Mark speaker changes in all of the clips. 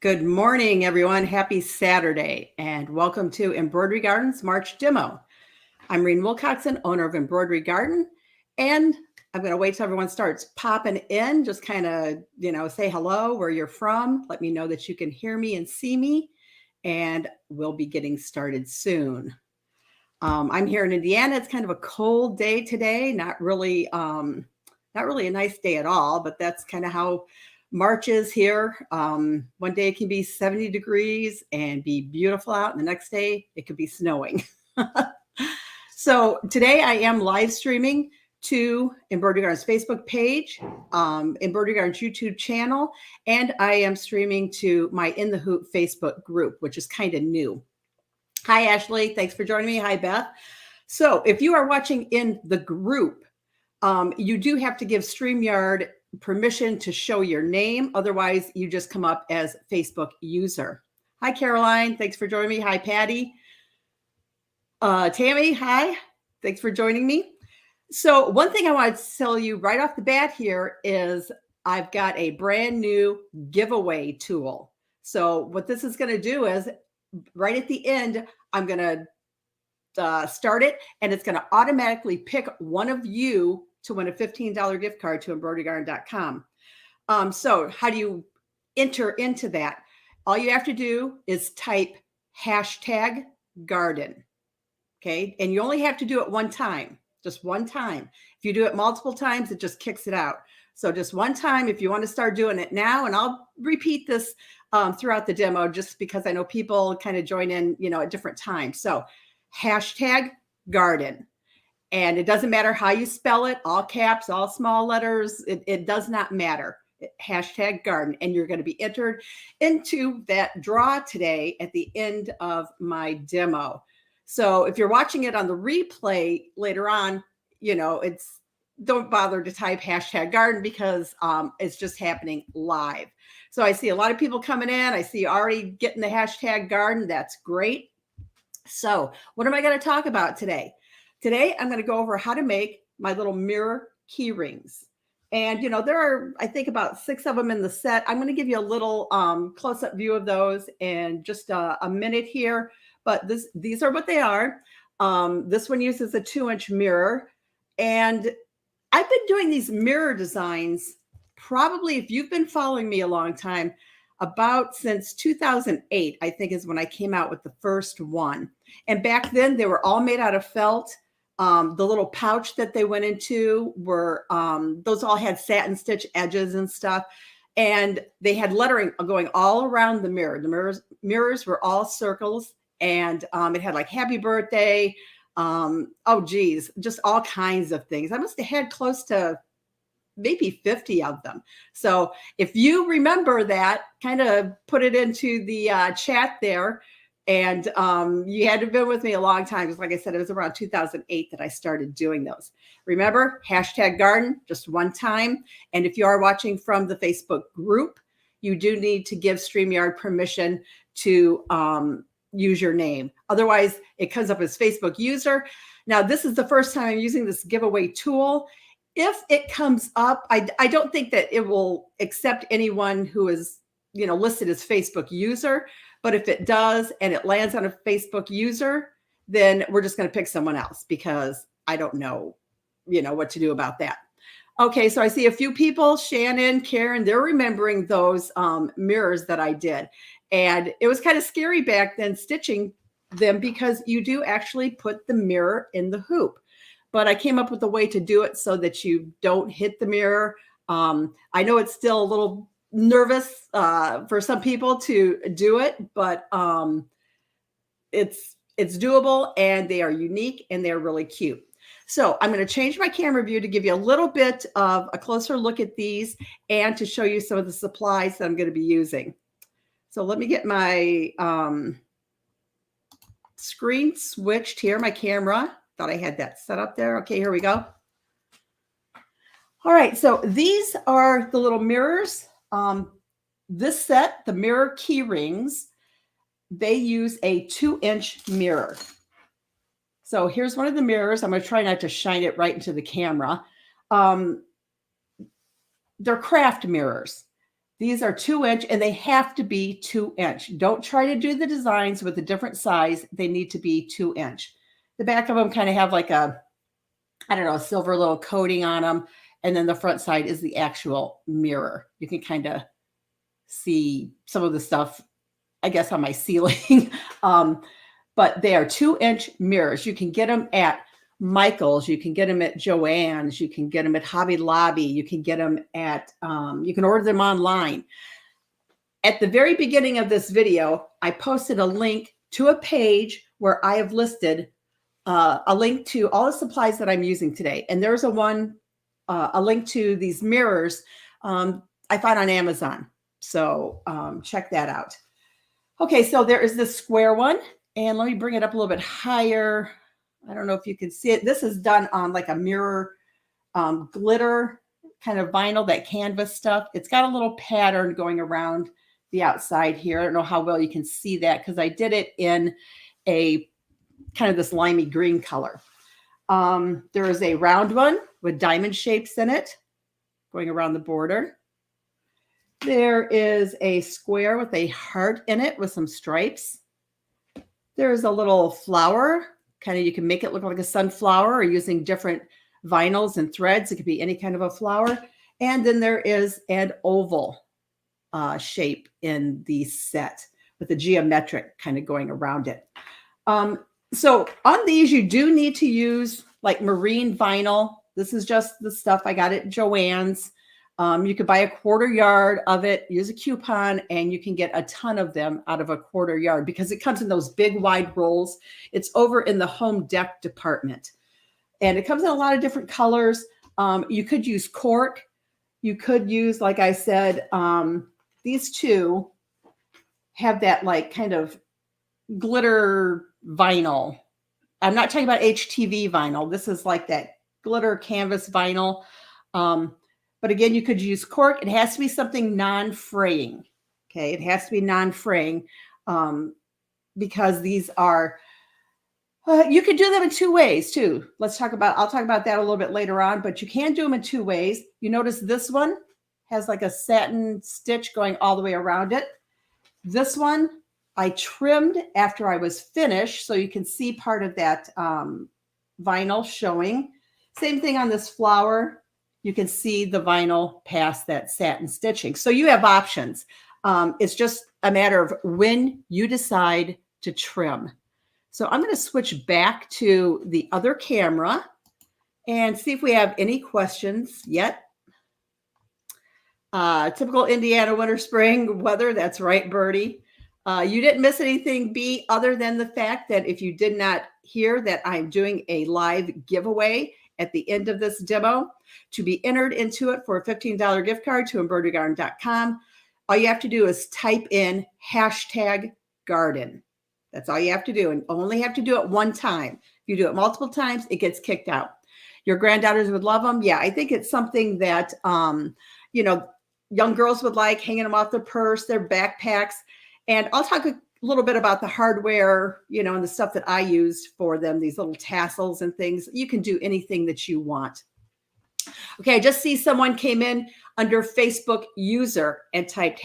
Speaker 1: Good morning, everyone. Happy Saturday, and welcome to Embroidery Garden's March demo. I'm Reen Wilcoxon, owner of Embroidery Garden, and I'm going to wait till everyone starts popping in. Just kind of, say hello, where you're from. Let me know that you can hear me and see me, and we'll be getting started soon. I'm here in Indiana. It's kind of a cold day today. Not really a nice day at all, but that's kind of how March is here. One day it can be 70 degrees and be beautiful out, and the next day it could be snowing. So today I am live streaming to Embroidery Garden's Facebook page, Embroidery Garden's YouTube channel, and I am streaming to my In the Hoop Facebook group, which is kind of new. Hi, Ashley. Thanks for joining me. Hi, Beth. So if you are watching in the group, you do have to give StreamYard permission to show your name. Otherwise, you just come up as Facebook user. Hi, Caroline. Thanks for joining me. Hi, Patty. Tammy, hi. Thanks for joining me. So one thing I want to tell you right off the bat here is I've got a brand new giveaway tool. So what this is going to do is right at the end, I'm going to start it, and it's going to automatically pick one of you to win a $15 gift card to embroiderygarden.com. So how do you enter into that? All you have to do is type #garden. Okay. And you only have to do it one time, just one time. If you do it multiple times, it just kicks it out. So just one time, if you want to start doing it now, and I'll repeat this throughout the demo, just because I know people kind of join in, at different times. So #garden. And it doesn't matter how you spell it, all caps, all small letters. It does not matter. #garden. And you're going to be entered into that draw today at the end of my demo. So if you're watching it on the replay later on, don't bother to type #garden because it's just happening live. So I see a lot of people coming in. I see you already getting the #garden. That's great. So what am I going to talk about today? Today, I'm going to go over how to make my little mirror key rings. And, there are, I think, about 6 of them in the set. I'm going to give you a little close-up view of those in just a minute here. But these are what they are. This one uses a 2-inch mirror. And I've been doing these mirror designs probably, if you've been following me a long time, about since 2008, I think, is when I came out with the first one. And back then, they were all made out of felt. The little pouch that they went into were, those all had satin stitch edges and stuff. And they had lettering going all around the mirror. The mirrors were all circles. And it had like happy birthday. Just all kinds of things. I must have had close to maybe 50 of them. So if you remember that, kind of put it into the chat there. And you had to have been with me a long time, because like I said, it was around 2008 that I started doing those. Remember, #garden, just one time. And if you are watching from the Facebook group, you do need to give StreamYard permission to use your name. Otherwise, it comes up as Facebook user. Now, this is the first time I'm using this giveaway tool. If it comes up, I don't think that it will accept anyone who is, listed as Facebook user. But if it does and it lands on a Facebook user, then we're just going to pick someone else, because I don't know, what to do about that. Okay, so I see a few people, Shannon, Karen, they're remembering those mirrors that I did. And it was kind of scary back then stitching them, because you do actually put the mirror in the hoop. But I came up with a way to do it so that you don't hit the mirror. I know it's still a little nervous for some people to do it, but it's doable, and they are unique, and they're really cute. So I'm going to change my camera view to give you a little bit of a closer look at these, and to show you some of the supplies that I'm going to be using. So let me get my screen switched here, my camera. Thought I had that set up there. Okay, here we go. All right, so these are the little mirrors. This set, the mirror key rings, they use a 2-inch mirror. So here's one of the mirrors. I'm going to try not to shine it right into the camera. They're craft mirrors. These are 2-inch and they have to be 2-inch. Don't try to do the designs with a different size. They need to be 2-inch. The back of them kind of have like a, I don't know, a silver little coating on them. And then the front side is the actual mirror. You can kind of see some of the stuff, I guess, on my ceiling. But they are 2-inch mirrors. You can get them at Michael's, you can get them at Joann's, you can get them at Hobby Lobby, you can get them at, you can order them online. At the very beginning of this video, I posted a link to a page where I have listed a link to all the supplies that I'm using today. And there's a link to these mirrors I found on Amazon. So check that out. Okay, so there is this square one. And let me bring it up a little bit higher. I don't know if you can see it. This is done on like a mirror glitter kind of vinyl, that canvas stuff. It's got a little pattern going around the outside here. I don't know how well you can see that because I did it in a kind of this limey green color. There is a round one with diamond shapes in it going around the border. There is a square with a heart in it with some stripes. There's a little flower, kind of, you can make it look like a sunflower or using different vinyls and threads. It could be any kind of a flower. And then there is an oval shape in the set with a geometric kind of going around it. So on these, you do need to use like marine vinyl. This is just the stuff I got at Joann's. You could buy a 1/4 yard of it, use a coupon, and you can get a ton of them out of a 1/4 yard because it comes in those big wide rolls. It's over in the home dec department. And it comes in a lot of different colors. You could use cork. You could use, like I said, these two have that like kind of glitter vinyl. I'm not talking about HTV vinyl. This is like that glitter canvas vinyl. But again, you could use cork. It has to be something non-fraying. Okay, it has to be non-fraying because these are, you can do them in 2 ways too. I'll talk about that a little bit later on, but you can do them in 2 ways. You notice this one has like a satin stitch going all the way around it. This one I trimmed after I was finished, so you can see part of that vinyl showing. Same thing on this flower. You can see the vinyl past that satin stitching. So you have options. It's just a matter of when you decide to trim. So I'm going to switch back to the other camera and see if we have any questions yet. Typical Indiana winter spring weather. That's right, Birdie. You didn't miss anything, B, other than the fact that if you did not hear that I'm doing a live giveaway at the end of this demo. To be entered into it for a $15 gift card to embroiderygarden.com, all you have to do is type in #garden. That's all you have to do, and only have to do it one time. If you do it multiple times, it gets kicked out. Your granddaughters would love them. Yeah, I think it's something that, young girls would like, hanging them off their purse, their backpacks. And I'll talk a little bit about the hardware, and the stuff that I used for them, these little tassels and things. You can do anything that you want. Okay, I just see someone came in under Facebook user and typed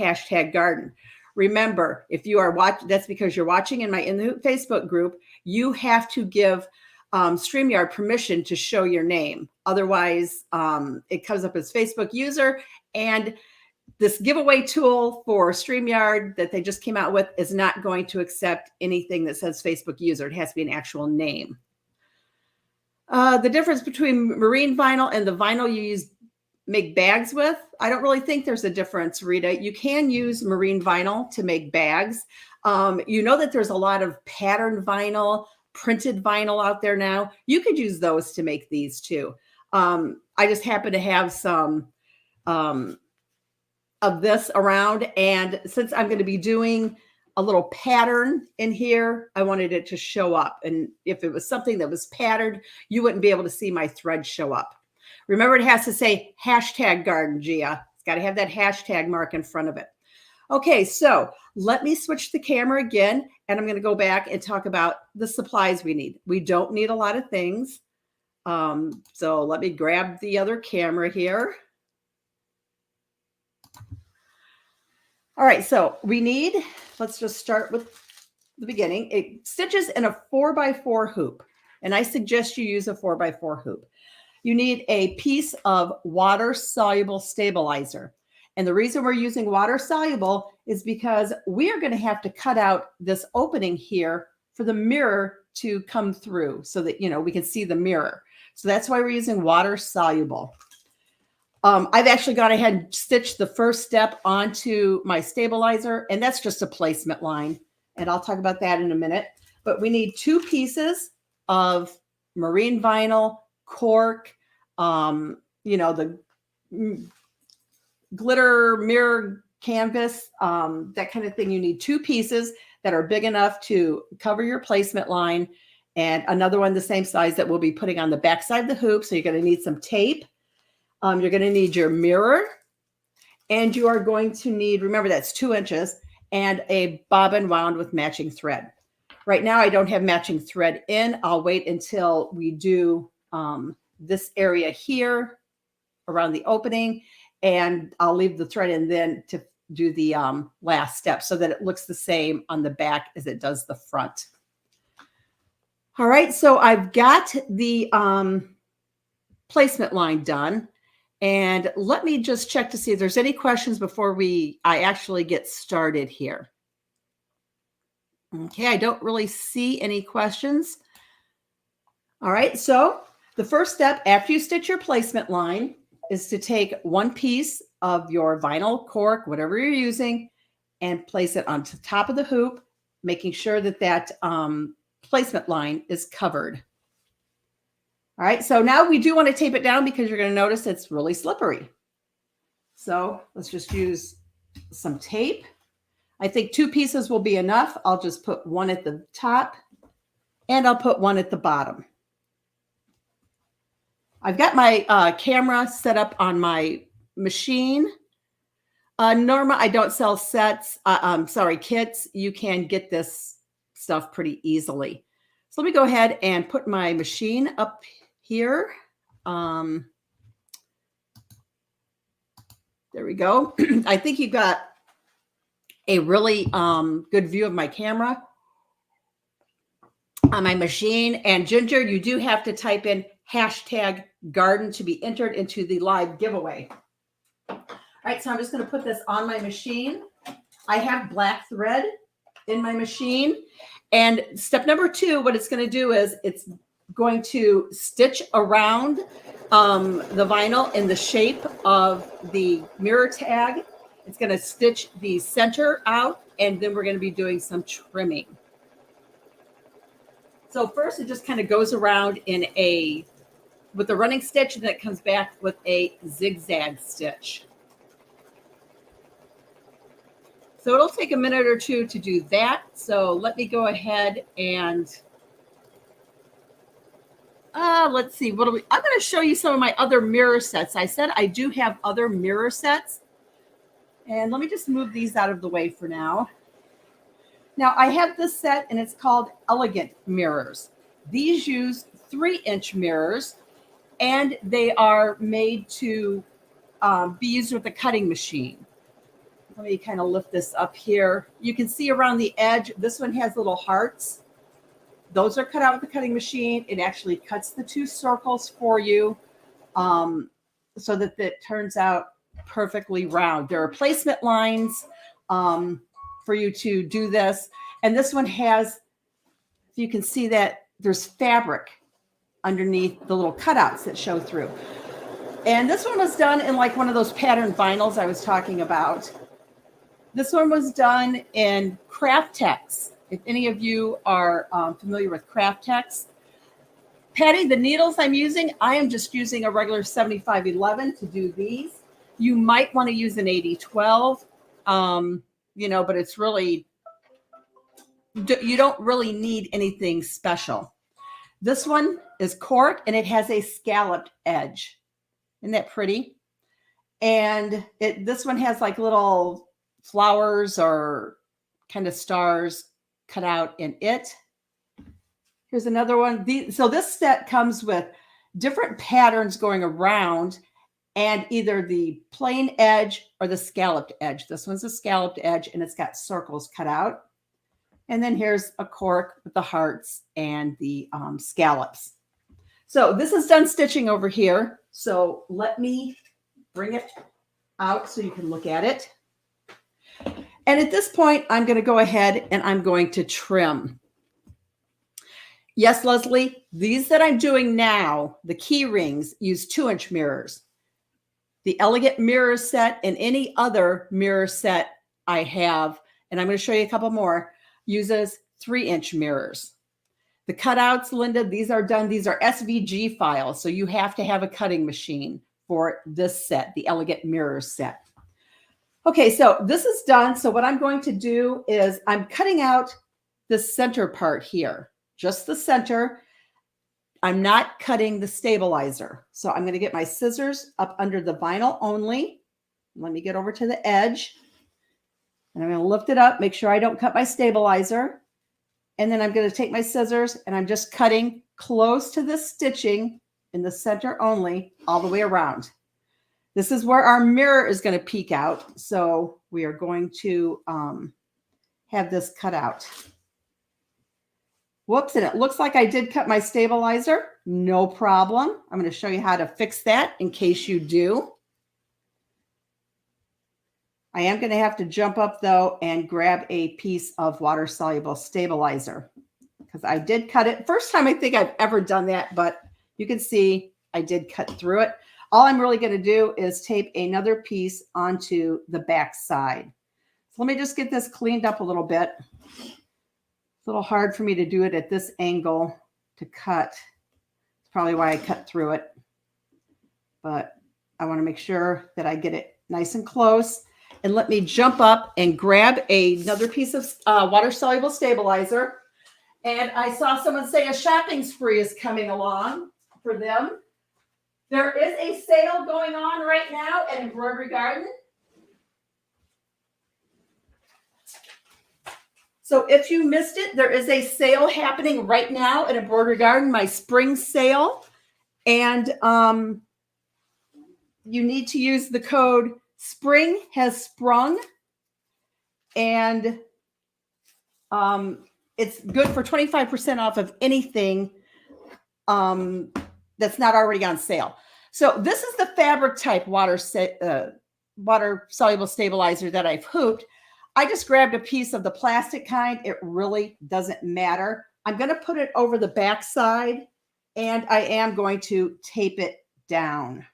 Speaker 1: #garden. Remember, if you are watching, that's because you're watching in the Facebook group. You have to give StreamYard permission to show your name. Otherwise, it comes up as Facebook user. And this giveaway tool for StreamYard that they just came out with is not going to accept anything that says Facebook user. It has to be an actual name. The difference between marine vinyl and the vinyl you make bags with, I don't really think there's a difference, Rita. You can use marine vinyl to make bags. You know that there's a lot of patterned vinyl, printed vinyl out there now. You could use those to make these too. I just happen to have some of this around, and since I'm going to be doing a little pattern in here, I wanted it to show up. And if it was something that was patterned, you wouldn't be able to see my thread show up. Remember, it has to say #garden, Gia. It's got to have that hashtag mark in front of it. Okay, so let me switch the camera again, and I'm going to go back and talk about the supplies we need. We don't need a lot of things. So let me grab the other camera here. All right, so we need, let's just start with the beginning. It stitches in a 4x4 hoop, and I suggest you use a 4x4 hoop. You need a piece of water-soluble stabilizer. And the reason we're using water-soluble is because we are going to have to cut out this opening here for the mirror to come through so that, we can see the mirror. So that's why we're using water-soluble. I've actually gone ahead and stitched the first step onto my stabilizer, and that's just a placement line. And I'll talk about that in a minute. But we need 2 pieces of marine vinyl, cork, the glitter mirror canvas, that kind of thing. You need 2 pieces that are big enough to cover your placement line, and another one the same size that we'll be putting on the back side of the hoop. So you're going to need some tape. You're going to need your mirror, and you are going to need, remember that's 2 inches, and a bobbin wound with matching thread. Right now I don't have matching thread in. I'll wait until we do this area here around the opening, and I'll leave the thread in then to do the last step so that it looks the same on the back as it does the front. All right, so I've got the placement line done, and let me just check to see if there's any questions before I actually get started here. Okay, I don't really see any questions. All right, so the first step after you stitch your placement line is to take 1 piece of your vinyl, cork, whatever you're using, and place it on the top of the hoop, making sure that that placement line is covered. All right, so now we do want to tape it down because you're going to notice it's really slippery. So let's just use some tape. I think 2 pieces will be enough. I'll just put 1 at the top, and I'll put 1 at the bottom. I've got my camera set up on my machine. Norma, I don't sell kits. You can get this stuff pretty easily. So let me go ahead and put my machine up here. There we go. I think you've got a really good view of my camera on my machine. And Ginger, you do have to type in #garden to be entered into the live giveaway. All right, so I'm just going to put this on my machine. I have black thread in my machine. And step number 2, what it's going to do is it's going to stitch around the vinyl in the shape of the mirror tag. It's going to stitch the center out, and then we're going to be doing some trimming. So first it just kind of goes around with a running stitch, and then it comes back with a zigzag stitch. So it'll take a minute or 2 to do that. So let me go ahead and let's see. I'm going to show you some of my other mirror sets. I said I do have other mirror sets. And let me just move these out of the way for now. Now I have this set, and it's called Elegant Mirrors. These use 3-inch mirrors, and they are made to be used with a cutting machine. Let me kind of lift this up here. You can see around the edge, this one has little hearts. Those are cut out with the cutting machine. It actually cuts the 2 circles for you so that it turns out perfectly round. There are placement lines for you to do this. And this one has, if you can see that, there's fabric underneath the little cutouts that show through. And this one was done in like one of those patterned vinyls I was talking about. This one was done in Craft Tex. If any of you are familiar with Craft Tex. Patty, the needles I'm using, I am just using a regular 7511 to do these. You might want to use an 8012, but it's really, you don't really need anything special. This one is cork, and it has a scalloped edge. Isn't that pretty? And this one has like little flowers or kind of stars cut out in it. Here's another one. So this set comes with different patterns going around, and either the plain edge or the scalloped edge. This one's a scalloped edge and it's got circles cut out. And then here's a cork with the hearts and the scallops. So this is done stitching over here. So let me bring it out so you can look at it. And at this point, I'm going to go ahead and I'm going to trim. Yes, Leslie, these that I'm doing now, the key rings, use 2-inch mirrors. The Elegant mirror set and any other mirror set I have, and I'm going to show you a couple more, uses 3-inch mirrors. The cutouts, Linda, these are done. These are SVG files. So you have to have a cutting machine for this set, the Elegant mirror set. Okay, so this is done. So what I'm going to do is I'm cutting out the center part here, just the center. I'm not cutting the stabilizer. So I'm going to get my scissors up under the vinyl only. Let me get over to the edge. And I'm going to lift it up, make sure I don't cut my stabilizer. And then I'm going to take my scissors and I'm just cutting close to the stitching in the center only all the way around. This is where our mirror is going to peek out. So we are going to have this cut out. Whoops, and it looks like I did cut my stabilizer. No problem. I'm going to show you how to fix that in case you do. I am going to have to jump up, though, and grab a piece of water-soluble stabilizer because I did cut it. First time I think I've ever done that, but you can see I did cut through it. All I'm really going to do is tape another piece onto the back side. So let me just get this cleaned up a little bit. It's a little hard for me to do it at this angle to cut. It's probably why I cut through it. But I want to make sure that I get it nice and close. And let me jump up and grab another piece of water-soluble stabilizer. And I saw someone say a shopping spree is coming along for them. There is a sale going on right now at Embroidery Garden. So if you missed it, there is a sale happening right now at Embroidery Garden, my spring sale. And you need to use the code Spring Has Sprung. And it's good for 25% off of anything that's not already on sale. So this is the fabric type water-soluble stabilizer that I've hooped. I just grabbed a piece of the plastic kind. It really doesn't matter. I'm going to put it over the back side and I am going to tape it down.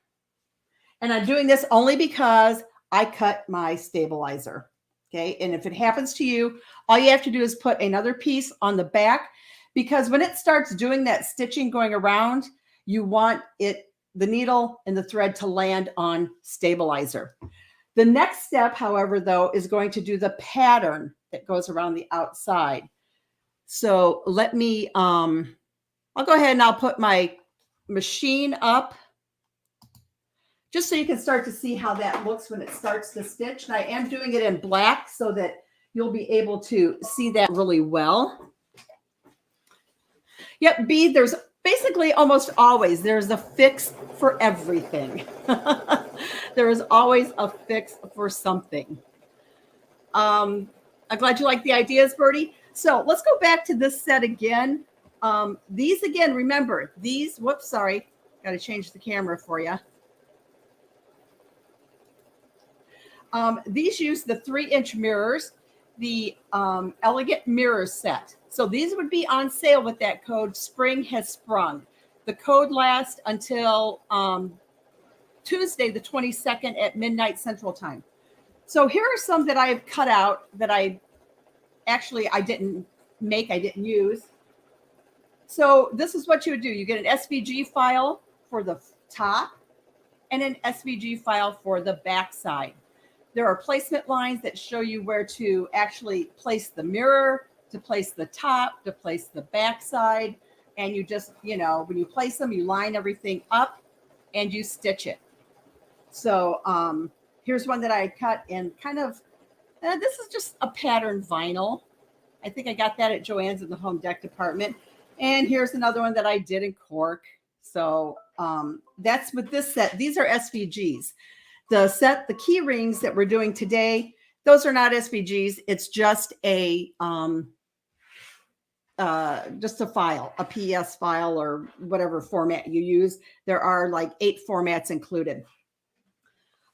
Speaker 1: And I'm doing this only because I cut my stabilizer. Okay. And if it happens to you, all you have to do is put another piece on the back because when it starts doing that stitching going around, you want the needle and the thread to land on stabilizer. The next step, however, though, is going to do the pattern that goes around the outside. So let me, I'll go ahead and I'll put my machine up just so you can start to see how that looks when it starts to stitch. And I am doing it in black so that you'll be able to see that really well. Yep, B, there's basically almost always, there's a fix for everything. There is always a fix for something. I'm glad you like the ideas, Bertie. So let's go back to this set again. These again, remember, these, whoops, sorry, got to change the camera for you. These use the 3-inch mirrors, the Elegant mirror set. So these would be on sale with that code Spring Has Sprung. The code lasts until Tuesday, the 22nd at midnight Central Time. So here are some that I've cut out that I didn't make, I didn't use. So this is what you would do. You get an SVG file for the top and an SVG file for the back side. There are placement lines that show you where to actually place the mirror, to place the top, to place the back side. And you just, when you place them, you line everything up and you stitch it. So here's one that I cut in kind of, this is just a pattern vinyl. I think I got that at Joann's in the home deck department. And here's another one that I did in cork. So that's with this set. These are SVGs. The key rings that we're doing today, those are not SVGs. It's just a file, a PS file or whatever format you use. There are like 8 formats included.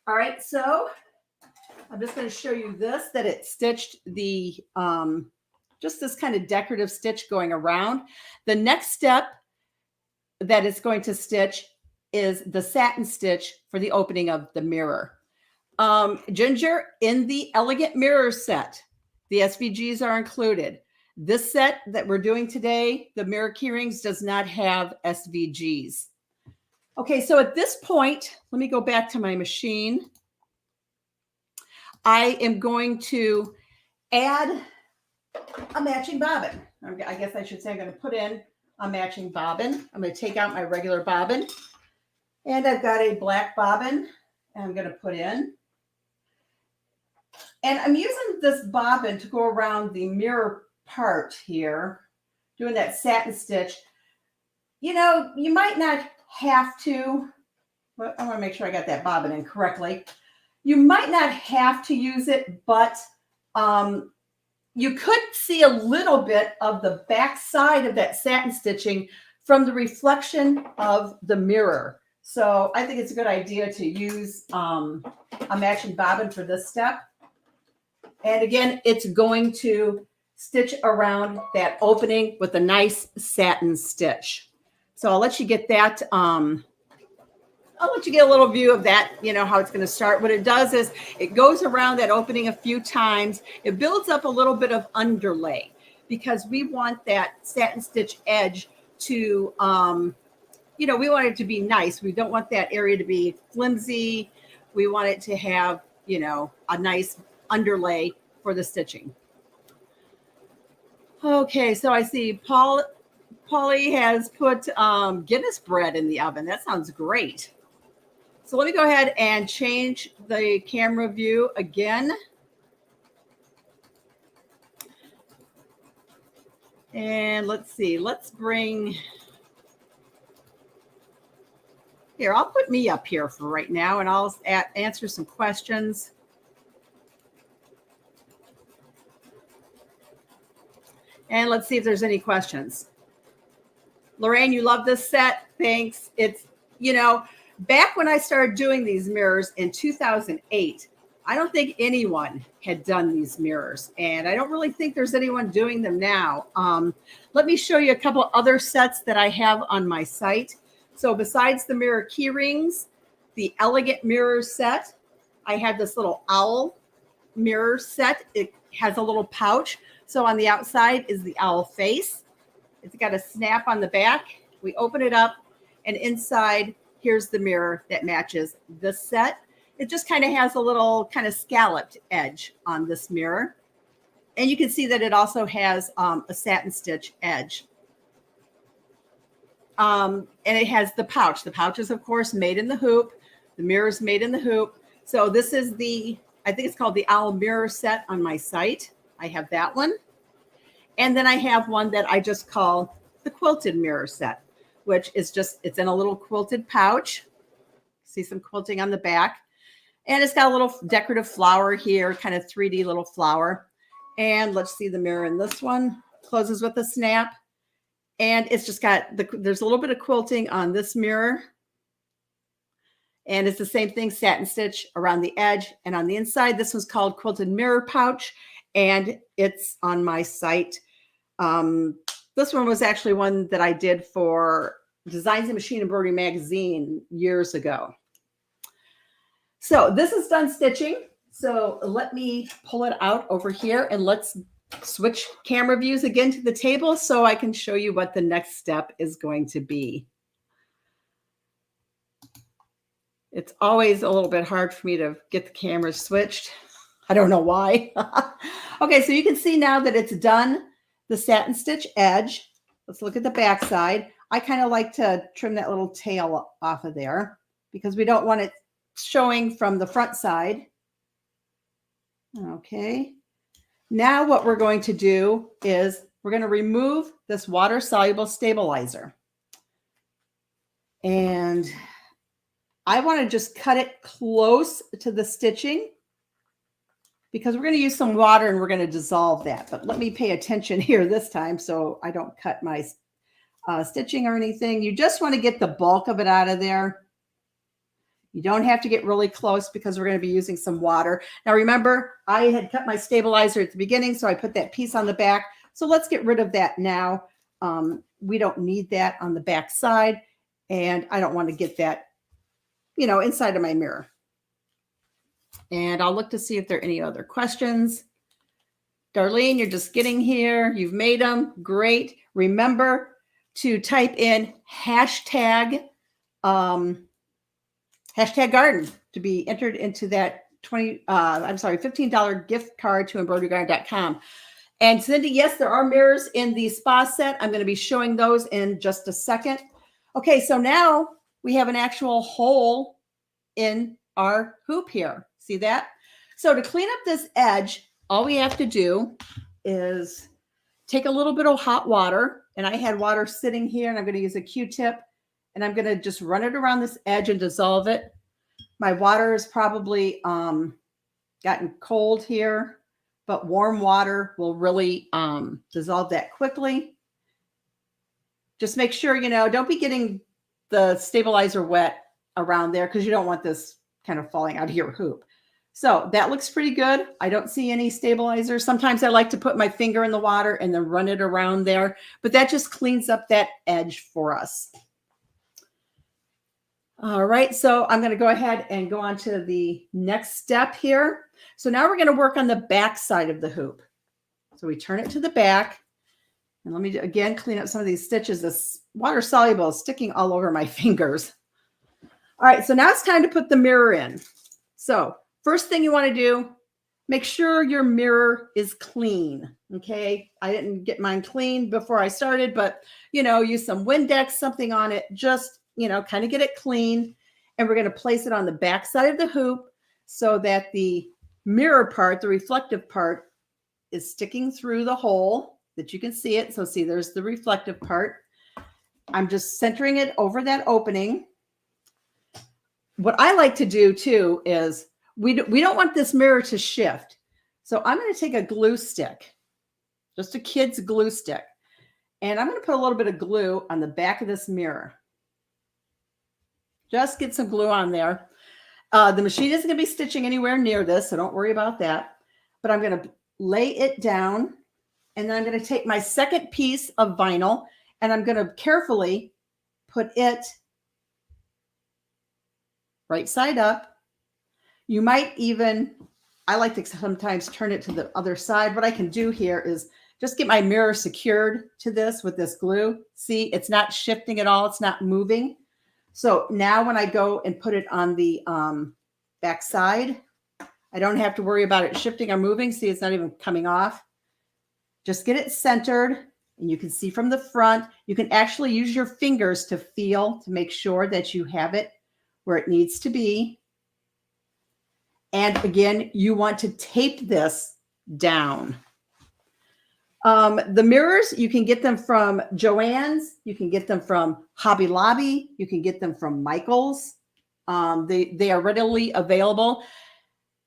Speaker 1: All right, so I'm just going to show you this, that it stitched the, just this kind of decorative stitch going around. The next step that it's going to stitch is the satin stitch for the opening of the mirror. Ginger, in the Elegant Mirror set, the SVGs are included. This set that we're doing today, the mirror key rings, does not have SVGs. Okay, so at this point, let me go back to my machine. I am going to add a matching bobbin. I guess I should say I'm going to put in a matching bobbin. I'm going to take out my regular bobbin. And I've got a black bobbin and I'm going to put in. And I'm using this bobbin to go around the mirror part here, doing that satin stitch. You know, you might not have to, but I want to make sure I got that bobbin in correctly. You might not have to use it, but you could see a little bit of the back side of that satin stitching from the reflection of the mirror. So I think it's a good idea to use a matching bobbin for this step. And again, it's going to stitch around that opening with a nice satin stitch. So I'll let you get that. I'll let you get a little view of that, you know, how it's going to start. What it does is it goes around that opening a few times. It builds up a little bit of underlay because we want that satin stitch edge to, you know, we want it to be nice. We don't want that area to be flimsy. We want it to have, you know, a nice underlay for the stitching. Okay, so I see Polly has put Guinness bread in the oven. That sounds great. So let me go ahead and change the camera view again. And let's see, let's bring, here, I'll put me up here for right now and I'll answer some questions. And let's see if there's any questions. Lorraine, you love this set. Thanks. It's, you know, back when I started doing these mirrors in 2008, I don't think anyone had done these mirrors. And I don't really think there's anyone doing them now. Let me show you a couple other sets that I have on my site. So besides the mirror key rings, the Elegant Mirror set, I have this little owl mirror set. It has a little pouch. So on the outside is the owl face. It's got a snap on the back. We open it up and inside, here's the mirror that matches this set. It just kind of has a little kind of scalloped edge on this mirror. And you can see that it also has a satin stitch edge. And it has the pouch. The pouch is, of course, made in the hoop. The mirror is made in the hoop. So this is the, I think it's called the owl mirror set on my site. I have that one. And then I have one that I just call the quilted mirror set, which is just, it's in a little quilted pouch. See some quilting on the back. And it's got a little decorative flower here, kind of 3D little flower. And let's see the mirror in this one. Closes with a snap. And it's just got, there's a little bit of quilting on this mirror. And it's the same thing, satin stitch around the edge and on the inside. This one's called Quilted Mirror Pouch. And it's on my site. This one was actually one that I did for Designs and Machine Embroidery magazine years ago. So this is done stitching. So let me pull it out over here and let's switch camera views again to the table so I can show you what the next step is going to be. It's always a little bit hard for me to get the camera switched. I don't know why. Okay, so you can see now that it's done the satin stitch edge. Let's look at the back side. I kind of like to trim that little tail off of there because we don't want it showing from the front side. Okay. Now what we're going to do is we're going to remove this water-soluble stabilizer. And I want to just cut it close to the stitching because we're going to use some water and we're going to dissolve that. But let me pay attention here this time so I don't cut my stitching or anything. You just want to get the bulk of it out of there. You don't have to get really close because we're going to be using some water. Now remember, I had cut my stabilizer at the beginning, so I put that piece on the back. So let's get rid of that now. We don't need that on the back side, and I don't want to get that, inside of my mirror. And I'll look to see if there are any other questions. Darlene, you're just getting here. You've made them. Great. Remember to type in hashtag garden to be entered into that $15 gift card to embroiderygarden.com. And Cindy, yes, there are mirrors in the spa set. I'm going to be showing those in just a second. Okay, so now we have an actual hole in our hoop here. See that? So to clean up this edge, all we have to do is take a little bit of hot water, and I had water sitting here, and I'm going to use a Q-tip, and I'm going to just run it around this edge and dissolve it. My water is probably gotten cold here, but warm water will really dissolve that quickly. Just make sure, don't be getting the stabilizer wet around there because you don't want this kind of falling out of your hoop. So that looks pretty good. I don't see any stabilizer. Sometimes I like to put my finger in the water and then run it around there, but that just cleans up that edge for us. All right, so I'm going to go ahead and go on to the next step here. So now we're going to work on the back side of the hoop. So we turn it to the back. And let me again clean up some of these stitches. This water soluble is sticking all over my fingers. All right, so now it's time to put the mirror in. So first thing you want to do, make sure your mirror is clean, okay? I didn't get mine clean before I started, but, use some Windex, something on it, just, kind of get it clean. And we're going to place it on the back side of the hoop so that the mirror part, the reflective part, is sticking through the hole that you can see it. So see, there's the reflective part. I'm just centering it over that opening. What I like to do too is we don't want this mirror to shift. So I'm going to take a glue stick, just a kid's glue stick, and I'm going to put a little bit of glue on the back of this mirror. Just get some glue on there. The machine isn't going to be stitching anywhere near this, so don't worry about that. But I'm going to lay it down, and then I'm going to take my second piece of vinyl, and I'm going to carefully put it right side up. You might even, I like to sometimes turn it to the other side. What I can do here is just get my mirror secured to this with this glue. See, it's not shifting at all. It's not moving. So now when I go and put it on the back side, I don't have to worry about it shifting or moving. See, it's not even coming off. Just get it centered, and you can see from the front. You can actually use your fingers to feel to make sure that you have it where it needs to be. And again, you want to tape this down. The mirrors, you can get them from Joann's. You can get them from Hobby Lobby. You can get them from Michael's. They are readily available.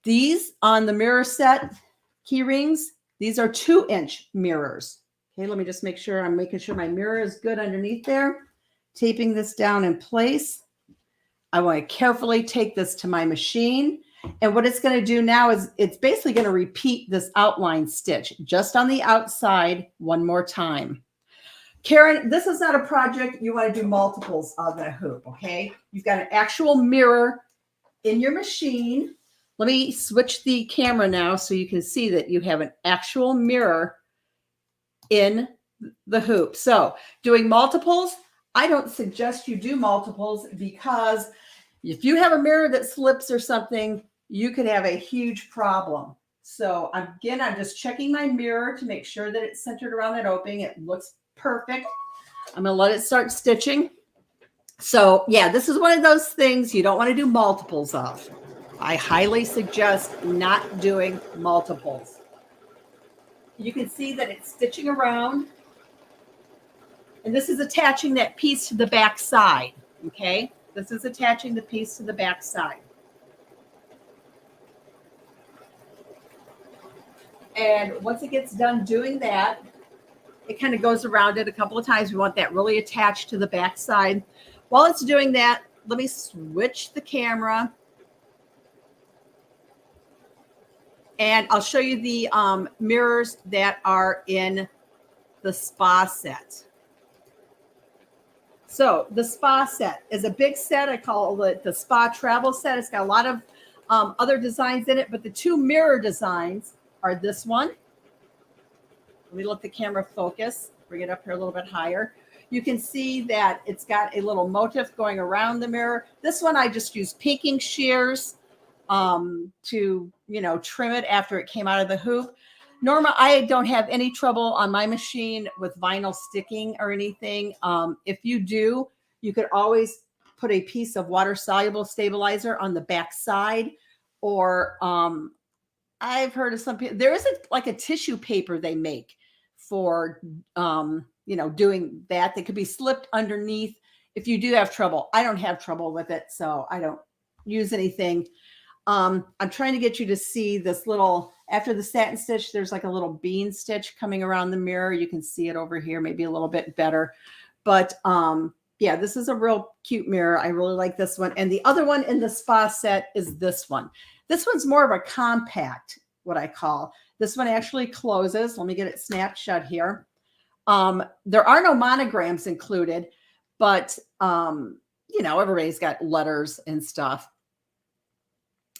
Speaker 1: These on the mirror set key rings, these are 2-inch mirrors. Okay, let me just make sure I'm making sure my mirror is good underneath there. Taping this down in place. I want to carefully take this to my machine. And what it's going to do now is it's basically going to repeat this outline stitch just on the outside one more time. Karen, this is not a project you want to do multiples of in a hoop, okay? You've got an actual mirror in your machine. Let me switch the camera now so you can see that you have an actual mirror in the hoop. So doing multiples, I don't suggest you do multiples because if you have a mirror that slips or something, you could have a huge problem. So again, I'm just checking my mirror to make sure that it's centered around that opening. It looks perfect. I'm going to let it start stitching. So yeah, this is one of those things you don't want to do multiples of. I highly suggest not doing multiples. You can see that it's stitching around. And this is attaching that piece to the back side. Okay, this is attaching the piece to the back side. And once it gets done doing that, it kind of goes around it a couple of times. We want that really attached to the back side. While it's doing that, let me switch the camera. And I'll show you the mirrors that are in the spa set. So the spa set is a big set. I call it the spa travel set. It's got a lot of other designs in it, but the two mirror designs are this one. Let me let the camera focus, bring it up here a little bit higher. You can see that it's got a little motif going around the mirror. This one I just used pinking shears to, trim it after it came out of the hoop. Norma, I don't have any trouble on my machine with vinyl sticking or anything. If you do, you could always put a piece of water-soluble stabilizer on the back side, or I've heard of some people, there is a tissue paper they make for, doing that. That could be slipped underneath if you do have trouble. I don't have trouble with it, so I don't use anything. I'm trying to get you to see this little, after the satin stitch, there's like a little bean stitch coming around the mirror. You can see it over here, maybe a little bit better. But yeah, this is a real cute mirror. I really like this one. And the other one in the spa set is this one. This one's more of a compact, what I call. This one actually closes. Let me get it snapped shut here. There are no monograms included, but, everybody's got letters and stuff.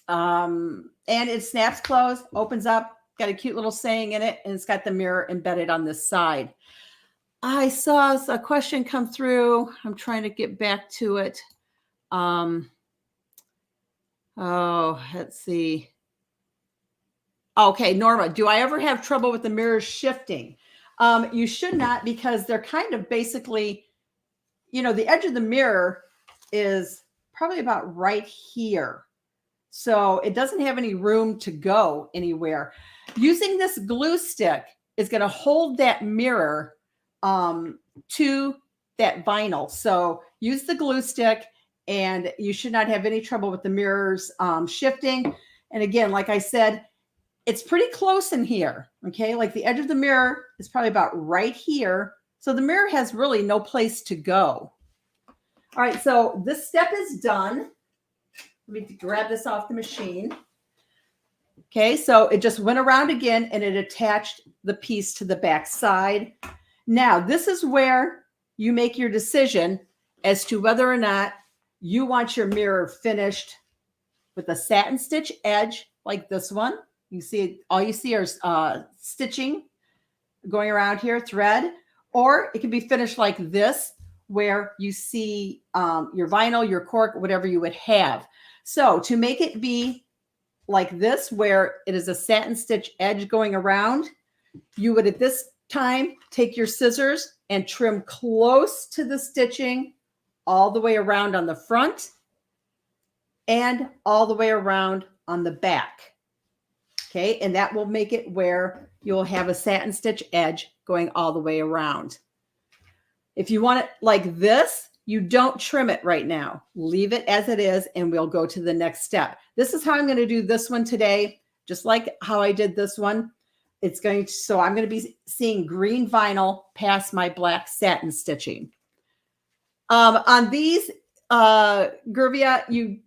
Speaker 1: And it snaps closed, opens up, got a cute little saying in it, and it's got the mirror embedded on this side. I saw a question come through. I'm trying to get back to it. Let's see. Okay, Norma, do I ever have trouble with the mirrors shifting? You should not, because they're kind of basically, the edge of the mirror is probably about right here. So it doesn't have any room to go anywhere. Using this glue stick is going to hold that mirror to that vinyl. So use the glue stick, and you should not have any trouble with the mirrors shifting. And again, like I said, it's pretty close in here. Okay, like the edge of the mirror is probably about right here. So the mirror has really no place to go. All right, so this step is done. Let me grab this off the machine. Okay, so it just went around again, and it attached the piece to the back side. Now, this is where you make your decision as to whether or not you want your mirror finished with a satin stitch edge like this one. You see, all you see are stitching going around here, thread, or it can be finished like this, where you see your vinyl, your cork, whatever you would have. So to make it be like this, where it is a satin stitch edge going around, you would at this time take your scissors and trim close to the stitching all the way around on the front and all the way around on the back. Okay, and that will make it where you'll have a satin stitch edge going all the way around. If you want it like this, you don't trim it right now. Leave it as it is, and we'll go to the next step. This is how I'm going to do this one today, just like how I did this one. So I'm going to be seeing green vinyl past my black satin stitching. On these, Gervia,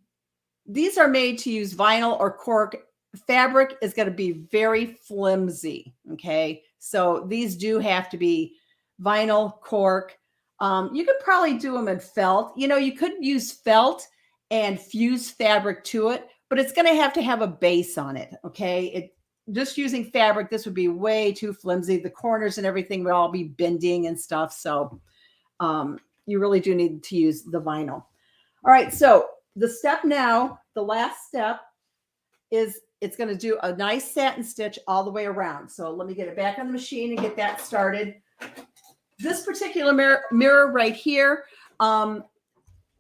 Speaker 1: these are made to use vinyl or cork. Fabric is going to be very flimsy, okay? So these do have to be vinyl, cork. You could probably do them in felt. You could use felt and fuse fabric to it, but it's going to have a base on it, okay? Just using fabric, this would be way too flimsy. The corners and everything would all be bending and stuff. So you really do need to use the vinyl. All right, so the step now, the last step is it's going to do a nice satin stitch all the way around. So let me get it back on the machine and get that started. This particular mirror right here,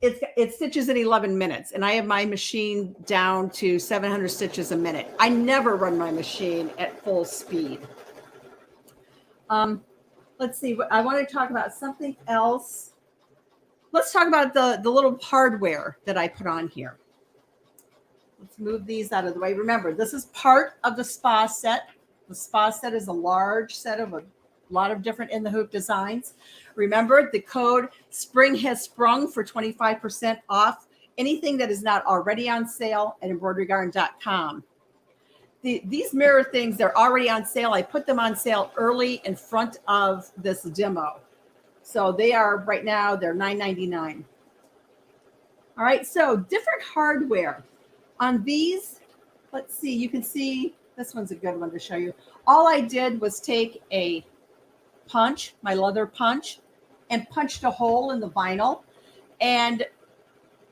Speaker 1: it stitches in 11 minutes, and I have my machine down to 700 stitches a minute. I never run my machine at full speed. Let's see. I want to talk about something else. let's talk about the little hardware that I put on here. Let's move these out of the way. Remember, this is part of the spa set. The spa set is a large set of a lot of different in the hoop designs. Remember, the code Spring Has Sprung for 25% off anything that is not already on sale at embroiderygarden.com. These mirror things, they're already on sale. I put them on sale early in front of this demo. So they are right now, they're $9.99. All right, so different hardware. On these, let's see, you can see, this one's a good one to show you. All I did was take a punch, my leather punch, and punched a hole in the vinyl. And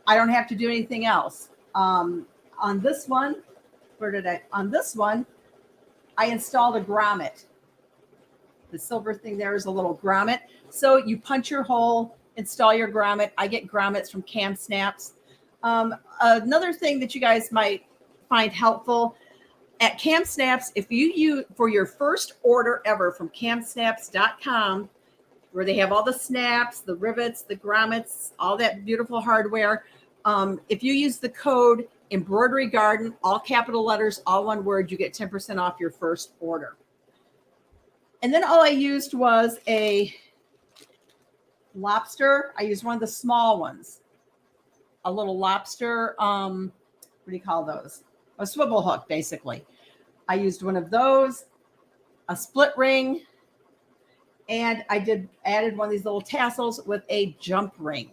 Speaker 1: I don't have to do anything else. On this one, on this one, I installed a grommet. The silver thing there is a little grommet. So you punch your hole, install your grommet. I get grommets from Cam Snaps. Another thing that you guys might find helpful at Cam Snaps, if you use for your first order ever from camsnaps.com, where they have all the snaps, the rivets, the grommets, all that beautiful hardware. If you use the code Embroidery Garden, all capital letters, all one word, you get 10% off your first order. And then all I used was a lobster. I used one of the small ones, a little lobster. What do you call those? A swivel hook, basically. I used one of those, a split ring, and I added one of these little tassels with a jump ring.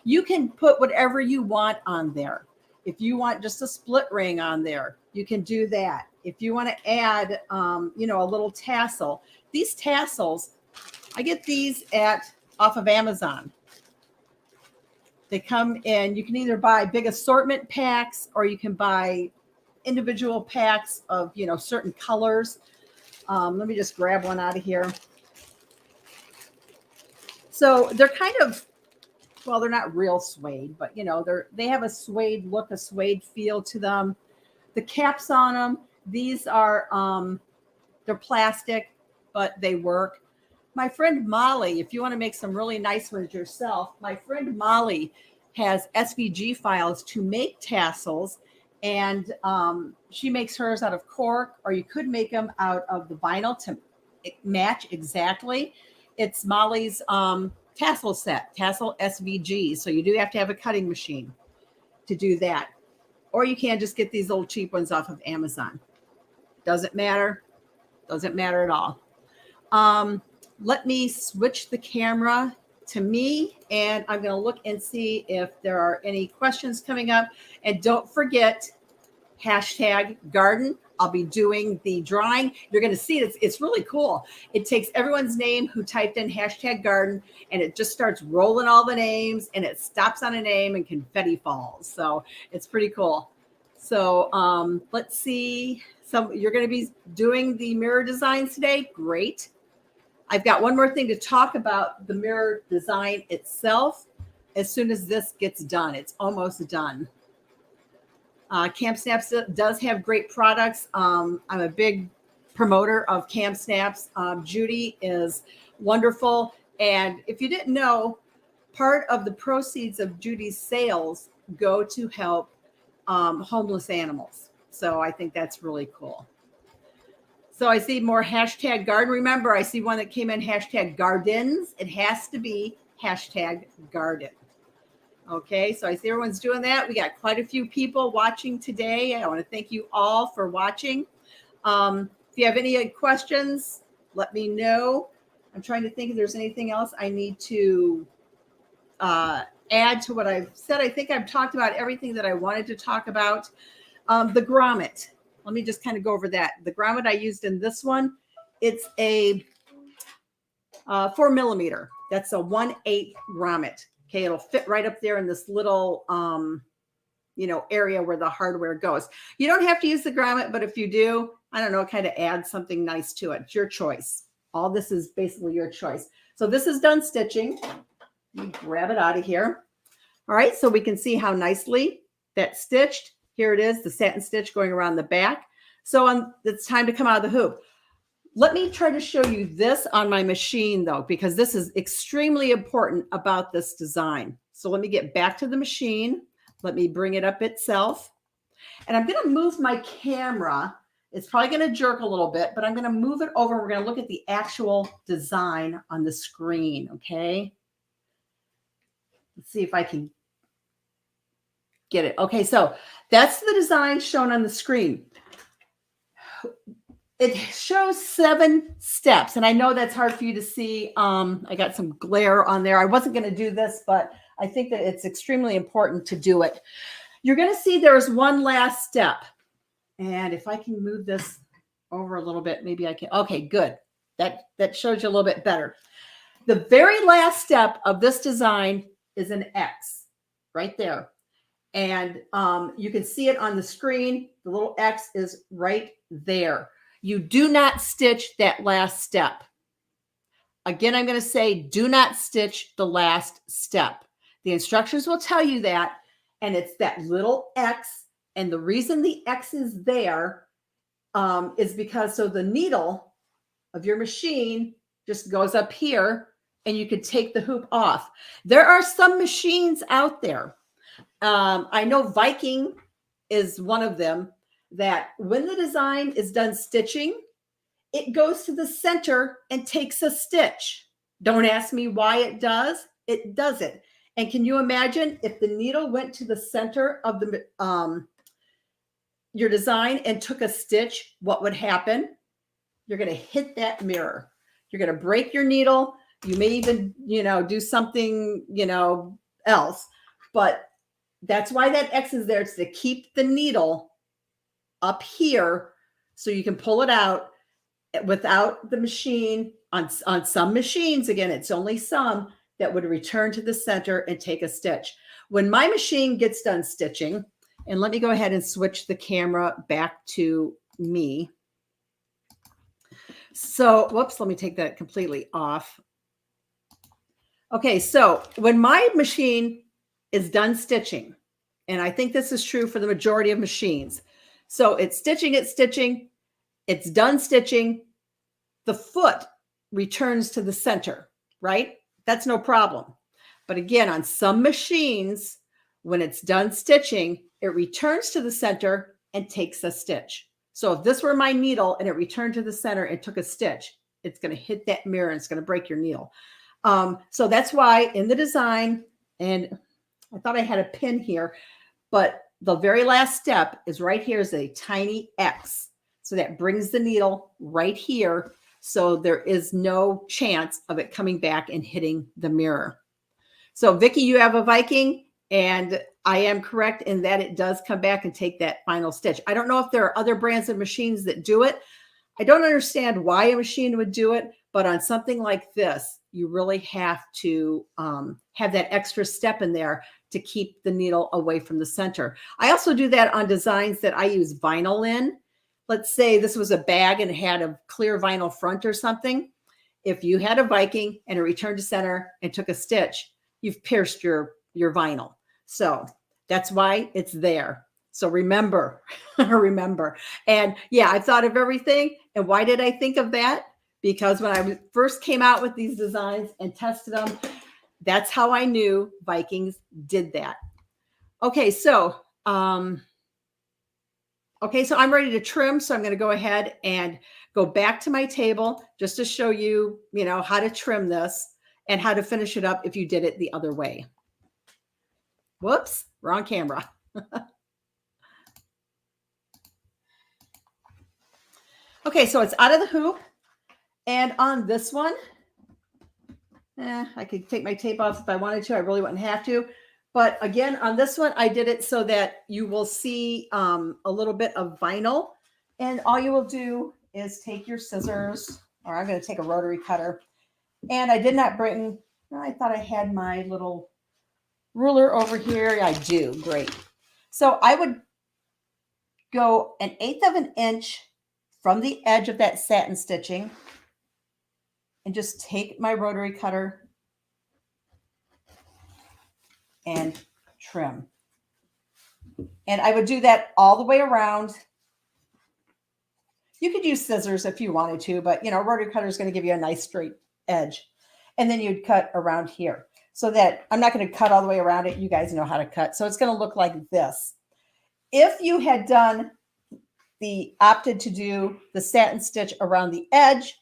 Speaker 1: You can put whatever you want on there. If you want just a split ring on there, you can do that. If you want to add, a little tassel, these tassels, I get these off of Amazon. They come in, you can either buy big assortment packs or you can buy individual packs of, certain colors. Let me just grab one out of here. So they're kind of, well, they're not real suede, but they have a suede look, a suede feel to them. The caps on them, these are, they're plastic, but they work. My friend Molly, if you want to make some really nice ones yourself, my friend Molly has SVG files to make tassels, and she makes hers out of cork, or you could make them out of the vinyl to match exactly. It's Molly's tassel set, tassel SVG. So you do have to have a cutting machine to do that. Or you can just get these little cheap ones off of Amazon. Doesn't matter. Doesn't matter at all. Let me switch the camera to me, and I'm going to look and see if there are any questions coming up. And don't forget, #garden. I'll be doing the drawing. You're going to see it. It's really cool. It takes everyone's name who typed in #garden, and it just starts rolling all the names, and it stops on a name and confetti falls. So it's pretty cool. So let's see. So you're going to be doing the mirror designs today. Great. I've got one more thing to talk about the mirror design itself as soon as this gets done. It's almost done. Cam Snaps does have great products. I'm a big promoter of Cam Snaps. Judy is wonderful. And if you didn't know, part of the proceeds of Judy's sales go to help homeless animals. So I think that's really cool. So I see more #garden. Remember, I see one that came in #gardens. It has to be #garden. Okay, so I see everyone's doing that. We got quite a few people watching today. I want to thank you all for watching. If you have any questions, let me know. I'm trying to think if there's anything else I need to add to what I've said. I think I've talked about everything that I wanted to talk about. The grommet. Let me just kind of go over that. The grommet I used in this one, it's a 4mm. That's a 1/8 grommet. Okay, it'll fit right up there in this little, area where the hardware goes. You don't have to use the grommet, but if you do, I don't know, kind of add something nice to it. It's your choice. All this is basically your choice. So this is done stitching. Let me grab it out of here. All right, so we can see how nicely that's stitched. Here it is, the satin stitch going around the back. So it's time to come out of the hoop. Let me try to show you this on my machine, though, because this is extremely important about this design. So let me get back to the machine. Let me bring it up itself. And I'm going to move my camera. It's probably going to jerk a little bit, but I'm going to move it over. We're going to look at the actual design on the screen, okay? Let's see if I can get it. Okay, so that's the design shown on the screen. It shows 7 steps, and I know that's hard for you to see. I got some glare on there. I wasn't going to do this, but I think that it's extremely important to do it. You're going to see there's one last step. And if I can move this over a little bit, maybe I can. Okay, good. That shows you a little bit better. The very last step of this design is an X right there. And you can see it on the screen. The little X is right there. You do not stitch that last step. Again, I'm going to say do not stitch the last step. The instructions will tell you that, and it's that little X. And the reason the X is there is because so the needle of your machine just goes up here and you can take the hoop off. There are some machines out there. I know Viking is one of them that when the design is done stitching, it goes to the center and takes a stitch. Don't ask me why it does. It does it. And can you imagine if the needle went to the center of the your design and took a stitch, what would happen? You're going to hit that mirror. You're going to break your needle. You may even, do something, else. But that's why that X is there. It's to keep the needle up here so you can pull it out without the machine. On some machines, again, it's only some that would return to the center and take a stitch. When my machine gets done stitching, and let me go ahead and switch the camera back to me. So, whoops, let me take that completely off. Okay, so when my machine is done stitching, and I think this is true for the majority of machines. So it's stitching, it's done stitching, the foot returns to the center, right? That's no problem. But again, on some machines, when it's done stitching, it returns to the center and takes a stitch. So if this were my needle and it returned to the center and took a stitch, it's going to hit that mirror and it's going to break your needle. So that's why in the design, and I thought I had a pin here, but the very last step is right here is a tiny X. So that brings the needle right here. So there is no chance of it coming back and hitting the mirror. So Vicki, you have a Viking, and I am correct in that it does come back and take that final stitch. I don't know if there are other brands of machines that do it. I don't understand why a machine would do it, but on something like this, you really have to have that extra step in there to keep the needle away from the center. I also do that on designs that I use vinyl in. Let's say this was a bag and it had a clear vinyl front or something. If you had a Viking and it returned to center and took a stitch, you've pierced your vinyl. So that's why it's there. So remember, remember. And yeah, I thought of everything. And why did I think of that? Because when I first came out with these designs and tested them, that's how I knew Vikings did that. Okay, so I'm ready to trim. So I'm going to go ahead and go back to my table just to show you, how to trim this and how to finish it up if you did it the other way. Whoops, wrong camera. Okay, so it's out of the hoop. And on this one, I could take my tape off if I wanted to. I really wouldn't have to. But again, on this one, I did it so that you will see a little bit of vinyl. And all you will do is take your scissors, or I'm going to take a rotary cutter. And I did not bring, I thought I had my little ruler over here. I do. Great. So I would go 1/8 of an inch from the edge of that satin stitching and just take my rotary cutter and trim. And I would do that all the way around. You could use scissors if you wanted to, but rotary cutter is going to give you a nice straight edge. And then you'd cut around here. so that I'm not going to cut all the way around it. You guys know how to cut. So it's going to look like this. If you had opted to do the satin stitch around the edge,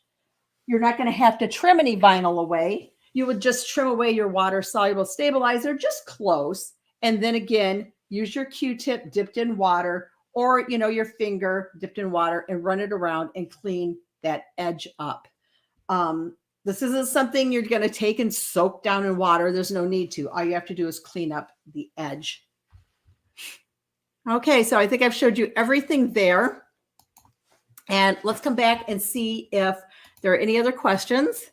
Speaker 1: you're not going to have to trim any vinyl away. You would just trim away your water-soluble stabilizer just close. And then again, use your Q-tip dipped in water, or, your finger dipped in water, and run it around and clean that edge up. This isn't something you're going to take and soak down in water. There's no need to. All you have to do is clean up the edge. Okay, so I think I've showed you everything there. And let's come back and see if there are any other questions.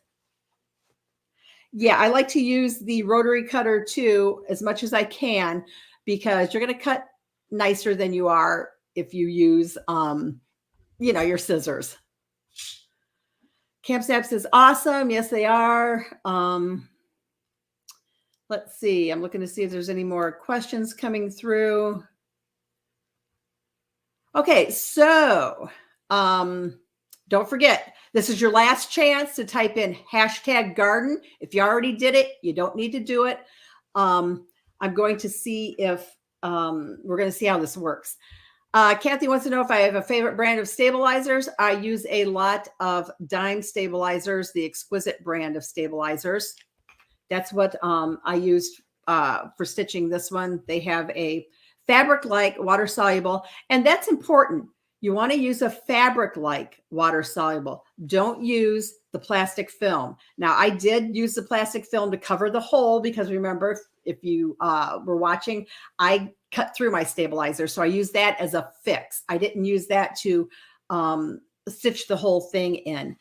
Speaker 1: Yeah, I like to use the rotary cutter too, as much as I can, because you're going to cut nicer than you are if you use, your scissors. Camp Snaps is awesome. Yes, they are. Let's see. I'm looking to see if there's any more questions coming through. Okay, so don't forget, this is your last chance to type in #garden. If you already did it, you don't need to do it. I'm going to see if we're going to see how this works. Kathy wants to know if I have a favorite brand of stabilizers. I use a lot of Dime stabilizers, the Exquisite brand of stabilizers. That's what I used for stitching this one. They have a fabric-like, water-soluble, and that's important. You want to use a fabric-like water-soluble. Don't use the plastic film. Now, I did use the plastic film to cover the hole because remember, if you were watching, I cut through my stabilizer. So I used that as a fix. I didn't use that to stitch the whole thing in.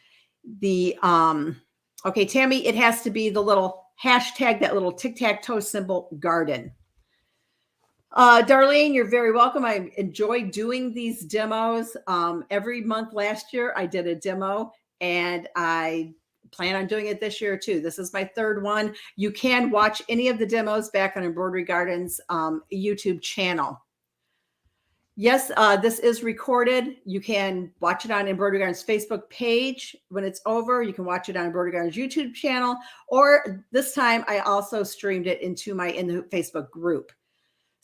Speaker 1: Okay, Tammy, it has to be the little hashtag, that little tic-tac-toe symbol, garden. Darlene, you're very welcome. I enjoy doing these demos. Every month last year, I did a demo, and I plan on doing it this year too. This is my third one. You can watch any of the demos back on Embroidery Garden's YouTube channel. Yes, this is recorded. You can watch it on Embroidery Garden's Facebook page. When it's over, you can watch it on Embroidery Garden's YouTube channel, or this time I also streamed it in the Facebook group.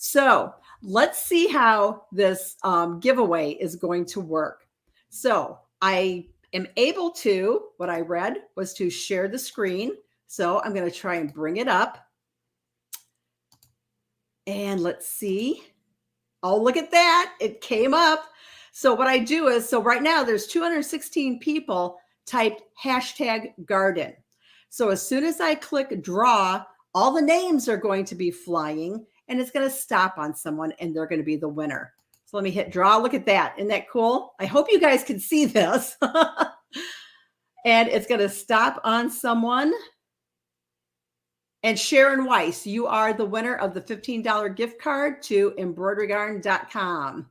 Speaker 1: So let's see how this giveaway is going to work. So I am able to, what I read was to share the screen. So I'm going to try and bring it up. And let's see. Oh, look at that. It came up. So what I do is, so right now there's 216 people typed #garden. So as soon as I click draw, all the names are going to be flying, and it's going to stop on someone, and they're going to be the winner. So let me hit draw. Look at that. Isn't that cool? I hope you guys can see this. And it's going to stop on someone. And Sharon Weiss, you are the winner of the $15 gift card to embroiderygarden.com.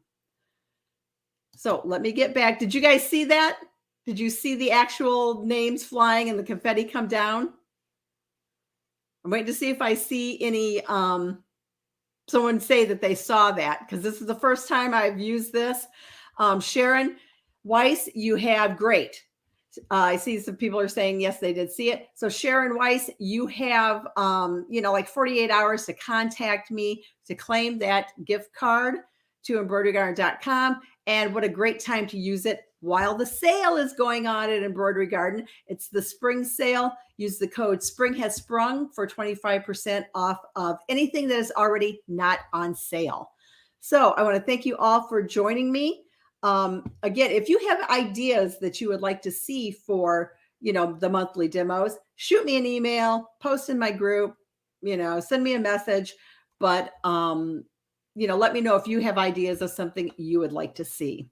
Speaker 1: So let me get back. Did you guys see that? Did you see the actual names flying and the confetti come down? I'm waiting to see if I see any someone say that they saw that, because this is the first time I've used this. Sharon Weiss, you have great. I see some people are saying, yes, they did see it. So Sharon Weiss, you have, like 48 hours to contact me to claim that gift card to embroiderygarden.com. And what a great time to use it while the sale is going on at Embroidery Garden. It's the spring sale. Use the code Spring Has Sprung for 25% off of anything that is already not on sale. So I want to thank you all for joining me. Again, if you have ideas that you would like to see for, the monthly demos, shoot me an email, post in my group, send me a message, but, let me know if you have ideas of something you would like to see.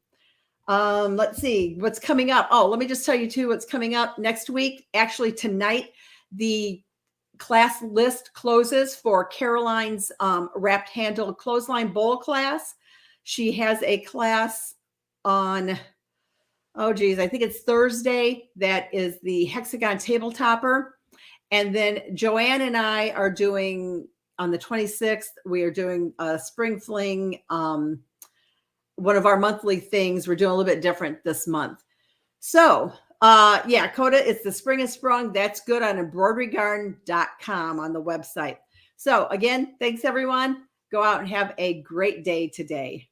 Speaker 1: Let's see what's coming up. Oh, let me just tell you too, what's coming up next week. Actually, tonight, the class list closes for Caroline's wrapped handle clothesline bowl class. She has a class on, I think it's Thursday. That is the hexagon table topper. And then Joanne and I are doing, on the 26th, we are doing a spring fling, one of our monthly things. We're doing a little bit different this month. So Yeah, Coda, it's the spring is sprung. That's good on embroiderygarden.com on the website. So again, thanks everyone. Go out and have a great day today.